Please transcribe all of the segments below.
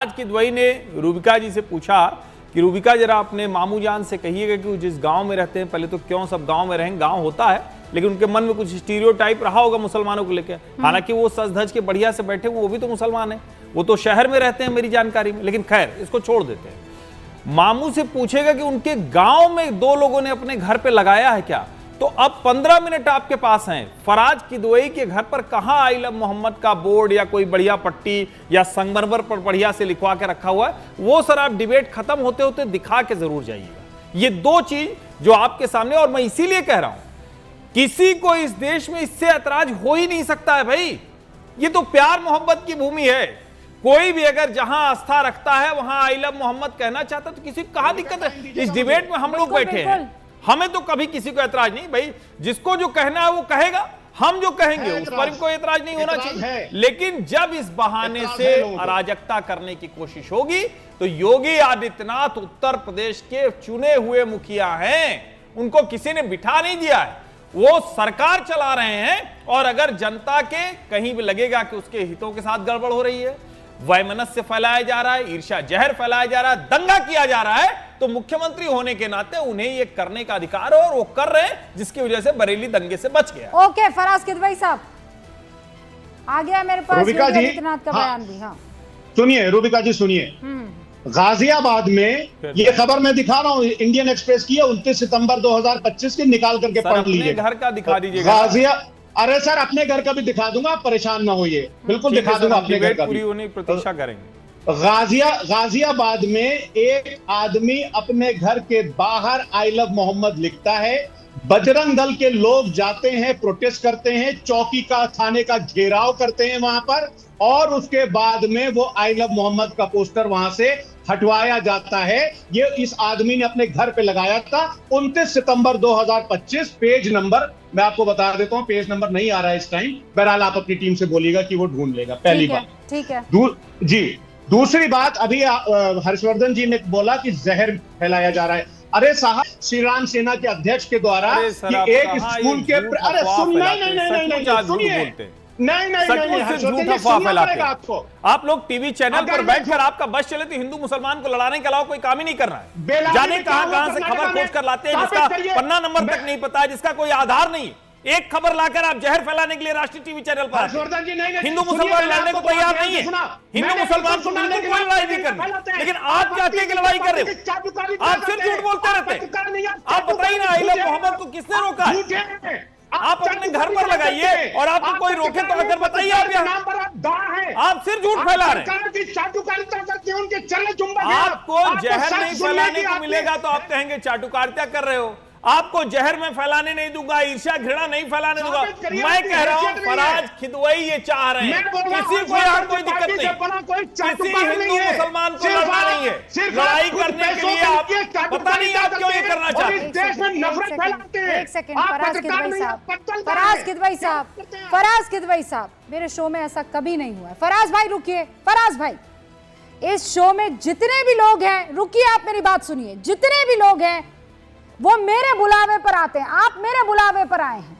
आज की द्वई ने रूबिका जी से पूछा कि रूबिका जरा अपने मामू जान से कहिएगा कि वो जिस गांव में रहते हैं, पहले तो क्यों सब गांव में रहें, गांव होता है लेकिन उनके मन में कुछ स्टीरियोटाइप रहा होगा मुसलमानों को लेकर। हालांकि वो सज धज के बढ़िया से बैठे वो भी तो मुसलमान है, वो तो शहर में रहते हैं मेरी जानकारी में, लेकिन खैर इसको छोड़ देते हैं। मामू से पूछेगा कि उनके गांव में दो लोगों ने अपने घर पे लगाया है क्या, तो अब 15 मिनट आपके पास हैं। फराज किदवई के घर पर कहां आई लव मोहम्मद का बोर्ड या कोई बढ़िया पट्टी या संगमरमर पर बढ़िया से लिखवा के रखा हुआ है, वो सर आप डिबेट खत्म होते होते दिखा के जरूर जाइएगा। ये दो चीज जो आपके सामने, और मैं इसीलिए कह रहा हूं किसी को इस देश में इससे ऐतराज हो ही नहीं सकता है भाई। ये तो प्यार मोहब्बत की भूमि है। कोई भी अगर जहां आस्था रखता है वहां आई लव मोहम्मद कहना चाहता तो किसी को कहां दिक्कत है। इस डिबेट में हम लोग बैठे हैं, हमें तो कभी किसी को ऐतराज नहीं भाई, जिसको जो कहना है वो कहेगा, हम जो कहेंगे उस पर कोई ऐतराज नहीं होना चाहिए। लेकिन जब इस बहाने से अराजकता करने की कोशिश होगी तो योगी आदित्यनाथ उत्तर प्रदेश के चुने हुए मुखिया हैं, उनको किसी ने बिठा नहीं दिया है, वो सरकार चला रहे हैं। और अगर जनता के कहीं भी लगेगा कि उसके हितों के साथ गड़बड़ हो रही है, वैमनस्य फैलाया जा रहा है, ईर्ष्या जहर फैलाया जा रहा है, दंगा किया जा रहा है, तो मुख्यमंत्री होने के नाते उन्हें ये करने का अधिकार है और वो कर रहे हैं, जिसकी वजह से बरेली दंगे से बच गया। ओके, फराज किदवई साहब आ गया मेरे पास रूबिका जी का बयान भी। हाँ सुनिए, रूबिका जी सुनिए, गाजियाबाद में ये खबर मैं दिखा रहा हूँ, इंडियन एक्सप्रेस की है, 29 सितंबर 2025 की, निकाल करके पढ़ लीजिए। घर का दिखा दीजिएगा। गाजिया, अरे सर अपने घर का भी दिखा दूंगा, आप परेशान ना होइए, बिल्कुल दिखा दूंगा अपने घर का। पूरी होने की प्रतीक्षा करेंगे। गाजियाबाद में एक आदमी अपने घर के बाहर आई लव मोहम्मद लिखता है, बजरंग दल के लोग जाते हैं, प्रोटेस्ट करते हैं, चौकी का थाने का घेराव करते हैं वहां पर, और उसके बाद में वो आई लव मोहम्मद का पोस्टर वहां से हटवाया जाता है। ये इस आदमी ने अपने घर पे लगाया था 29 सितंबर 2025। पेज नंबर मैं आपको बता देता हूं, पेज नंबर नहीं आ रहा है इस टाइम, बहरहाल आप अपनी टीम से बोलिएगा कि वो ढूंढ लेगा। पहली बात, ठीक है जी। दूसरी बात, अभी हर्षवर्धन जी ने बोला कि जहर फैलाया जा रहा है। अरे साहब, श्री राम सेना के अध्यक्ष के द्वारा कि एक स्कूल के, अरे सुन, नहीं सुनिए, आपको, आप लोग टीवी चैनल पर बैठकर आपका बस चले तो हिंदू मुसलमान को लड़ाने के अलावा कोई काम ही नहीं कर रहा है। जाने कहां से खबर खोज कर लाते हैं जिसका पन्ना नंबर तक नहीं पता है, जिसका कोई आधार नहीं। एक खबर लाकर आप जहर फैलाने के लिए राष्ट्रीय टीवी चैनल पर हिंदू मुसलमान लड़ने को तैयार नहीं है। हिंदू मुसलमान को बिल्कुल कोई लड़ाई नहीं करनी, लेकिन आप जातियों की लड़ाई कर रहे हो। आप सिर्फ झूठ बोलते रहते। आप बताइए ना, आई लव मोहम्मद को किसने रोका है? आप अपने घर पर लगाइए और आपको कोई रोके तो अगर बताइए। आप सिर्फ झूठ फैला रहे हैं। आपको जहर नहीं फैलाने को मिलेगा तो आप कहेंगे चाटुकारिता कर रहे हो। आपको जहर में फैलाने नहीं दूंगा, ईर्ष्या घृणा नहीं फैलाने दूंगा। मैं कह रहा हूं फराज किदवई ये चाह रहे हैं, किसी को यहां कोई दिक्कत नहीं, किसी हिंदू मुसलमान को लड़ना नहीं है। लड़ाई करने के लिए आप पता नहीं आप क्यों ये करना चाहते हैं। एक सेकंड, फराज किदवई साहब, मेरे शो में ऐसा कभी नहीं हुआ है। फराज भाई रुकिए, फराज भाई, इस शो में जितने भी लोग हैं, रुकिए आप मेरी बात सुनिए, जितने भी लोग हैं वो मेरे बुलावे पर आते हैं। आप मेरे बुलावे पर आए हैं,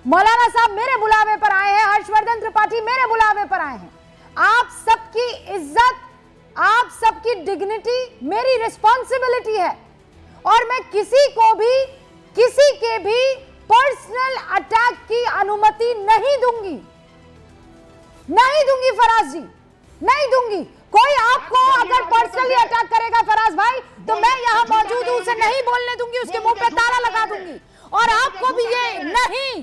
मौलाना साहब मेरे बुलावे पर आए हैं, हर्षवर्धन त्रिपाठी मेरे बुलावे पर आए हैं। आप सबकी इज्जत, आप सबकी डिग्निटी मेरी रिस्पॉन्सिबिलिटी है, और मैं किसी को भी, किसी के भी पर्सनल अटैक की अनुमति नहीं दूंगी, नहीं दूंगी फराज जी, नहीं दूंगी। कोई आपको अगर पर्सनली अटैक करेगा फराज भाई, तो मैं यहां मौजूद हूं, उसे नहीं बोलने दूंगी, उसके मुंह पे ताला लगा दूंगी। और आपको भी ये नहीं,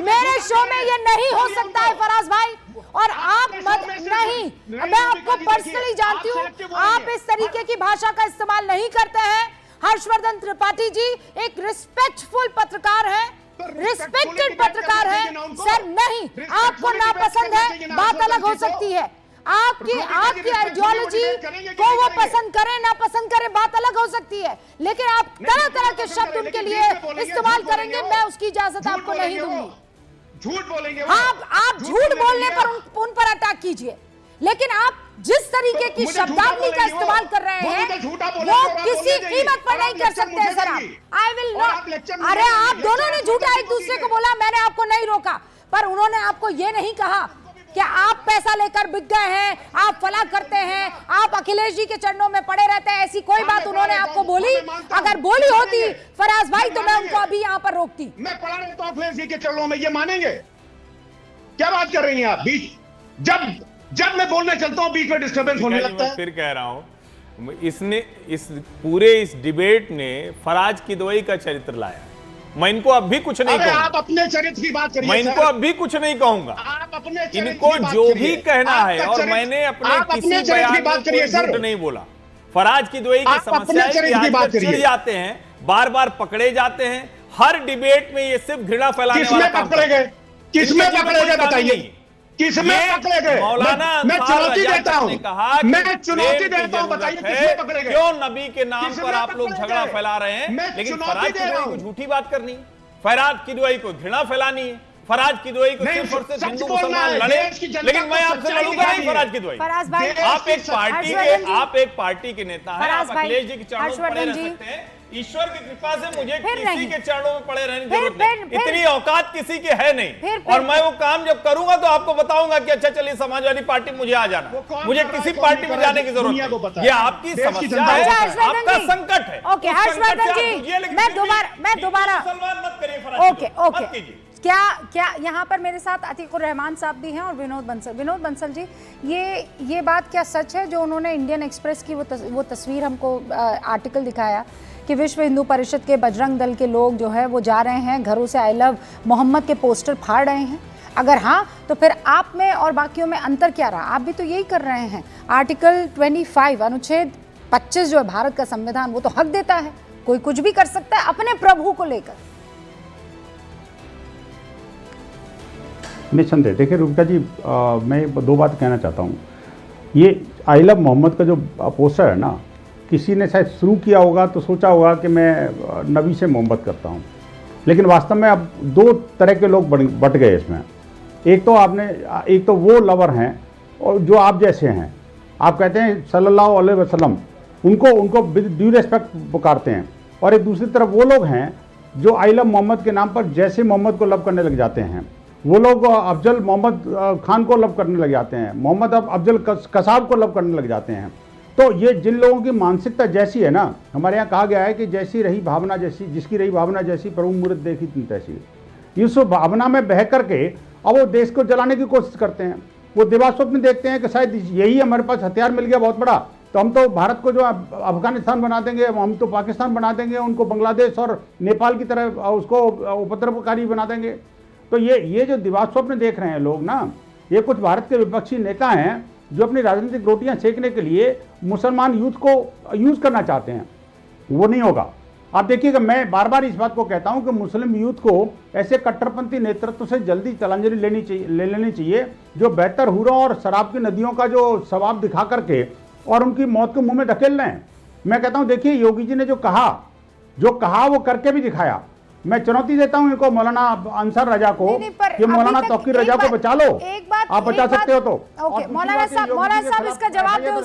मेरे शो में ये नहीं हो सकता है फराज भाई। और आप मत, नहीं, मैं आपको पर्सनली जानती हूं, आप इस तरीके की भाषा का इस्तेमाल नहीं करते हैं। हर्षवर्धन त्रिपाठी जी एक रिस्पेक्टफुल पत्रकार है, रिस्पेक्टेड पत्रकार है। सर नहीं, आपको नापसंद है, बात अलग हो सकती है। आपकी आइडियोलॉजी को वो पसंद करे ना पसंद करे, बात अलग हो सकती है, लेकिन आप तरह तरह के शब्द उनके लिए इस्तेमाल करेंगे, मैं उसकी इजाजत आपको नहीं दूंगी। झूठ बोलेंगे आप झूठ बोलने पर उन पर अटैक कीजिए, लेकिन आप जिस तरीके की शब्दावली का इस्तेमाल कर रहे हैं वो किसी कीमत पर नहीं कर सकते हैं सर। आप आई विल नॉट। अरे आप दोनों ने झूठा एक दूसरे को बोला, मैंने आपको नहीं रोका, पर उन्होंने आपको ये नहीं कहा कि आप पैसा लेकर बिक गए हैं, आप फला करते हैं, आप अखिलेश जी के चरणों में पड़े रहते हैं, ऐसी कोई बात उन्होंने आपको बोली? अगर बोली होती फराज भाई तो मैं उनको अभी यहाँ पर रोकती। मैं पड़ा रहता हूं अखिलेश जी के चरणों में, ये मानेंगे? क्या बात कर रही हैं आप? बीच जब मैं बोलने चलता हूं बीच में डिस्टर्बेंस होने लगता है। फिर कह रहा हूं, इसने इस डिबेट ने फराज किदवई का चरित्र लाया। मैं इनको अब भी कुछ नहीं कहूंगा। आप अपने चरित्र की बात करिए। मैं इनको अब भी कुछ नहीं कहूंगा। आप अपने इनको जो भी कहना है, और मैंने अपने किसी बयान में कोई झूठ नहीं बोला। फराज किदवई की समस्या है कि आज चिढ़ जाते हैं, बार बार पकड़े जाते हैं, हर डिबेट में ये सिर्फ घृणा फैलाने वाला काम पकड़े गए? किसमें पकड़े गए बताइए? किसमें पकड़े गए? मौलाना मैं चुनौती देता हूं, कहा मैं चुनौती देता हूं, बताइए किसमें पकड़े गए? क्यों नबी के नाम पर आप लोग झगड़ा फैला रहे हैं? लेकिन फराज किदवई को झूठी बात करनी है, फराज किदवई को घृणा फैलानी है, फराज किदवई को सिर्फ और सिर्फ हिंदू मुसलमान लड़े। लेकिन मैं आपसे लड़ूंगा नहीं फराज किदवई। आप एक पार्टी के नेता हैं, आप अखिलेश जी के चरणों में पड़े रह सकते हैं। ईश्वर की कृपा से मुझे किसी के चरणों में पड़े रहने की जरूरत नहीं, इतनी औकात किसी के है नहीं। और मैं वो काम जब करूंगा तो आपको बताऊंगा कि अच्छा चलिए समाजवादी पार्टी मुझे आ जाना, मुझे किसी पार्टी में जाने की जरूरत नहीं। ये आपकी समस्या है, आपका संकट है। ओके हर्षवर्धन जी, मैं दोबारा मत करिए। ओके क्या यहाँ पर मेरे साथ अतीकुर रहमान साहब भी हैं और विनोद बंसल जी, ये बात क्या सच है जो उन्होंने इंडियन एक्सप्रेस की वो तस्वीर हमको आर्टिकल दिखाया कि विश्व हिंदू परिषद के बजरंग दल के लोग जो है वो जा रहे हैं घरों से आई लव मोहम्मद के पोस्टर फाड़ रहे हैं? अगर हाँ तो फिर आप में और बाकियों में अंतर क्या रहा? आप भी तो यही कर रहे हैं। आर्टिकल 25 अनुच्छेद 25 जो है भारत का संविधान, वो तो हक देता है, कोई कुछ भी कर सकता है अपने प्रभु को लेकर। निसंदेह देखिए रुबिका जी, मैं दो बात कहना चाहता हूँ। ये आई लव मोहम्मद का जो पोस्टर है ना, किसी ने शायद शुरू किया होगा तो सोचा होगा कि मैं नबी से मोहब्बत करता हूँ, लेकिन वास्तव में अब दो तरह के लोग बट गए इसमें। एक तो वो लवर हैं और जो आप जैसे हैं, आप कहते हैं सल्लल्लाहु अलैहि वसल्लम, उनको ड्यू रेस्पेक्ट पुकारते हैं, और एक दूसरी तरफ वो लोग हैं जो आई लव मोहम्मद के नाम पर जैसे मोहम्मद को लव करने लग जाते हैं। वो लोग अफजल मोहम्मद खान को लव करने लग जाते हैं, मोहम्मद अफजल कसाब को लव करने लग जाते हैं। तो ये जिन लोगों की मानसिकता जैसी है ना, हमारे यहाँ कहा गया है कि जैसी रही भावना जैसी, जिसकी रही भावना जैसी प्रभु मूर्त देखी तुम तैसी। इस भावना में बह करके अब वो देश को जलाने की कोशिश करते हैं। वो दिवास्वप्न देखते हैं कि शायद यही हमारे पास हथियार मिल गया बहुत बड़ा, तो हम तो भारत को जो अफगानिस्तान बना देंगे, हम तो पाकिस्तान बना देंगे, उनको बांग्लादेश और नेपाल की तरह उसको उपद्रवकारी बना देंगे। तो ये जो दिवास्वप्न देख रहे हैं लोग ना, ये कुछ भारत के विपक्षी नेता हैं जो अपनी राजनीतिक रोटियां सेकने के लिए मुसलमान यूथ को यूज करना चाहते हैं। वो नहीं होगा। आप देखिएगा, मैं बार बार इस बात को कहता हूं कि मुस्लिम यूथ को ऐसे कट्टरपंथी नेतृत्व से जल्दी तिलांजलि ले लेनी चाहिए जो बेहतर हुरों और शराब की नदियों का जो सवाब दिखा करके और उनकी मौत को मुंह में धकेल रहे हैं। मैं कहता हूं देखिए, योगी जी ने जो कहा वो करके भी दिखाया। मैं चुनौती देता हूं इनको, मौलाना अंसार रजा को, कि मौलाना तौकीर रजा को बचा लो। आप बचा सकते हो तो मौलाना साहब इसका जवाब दो।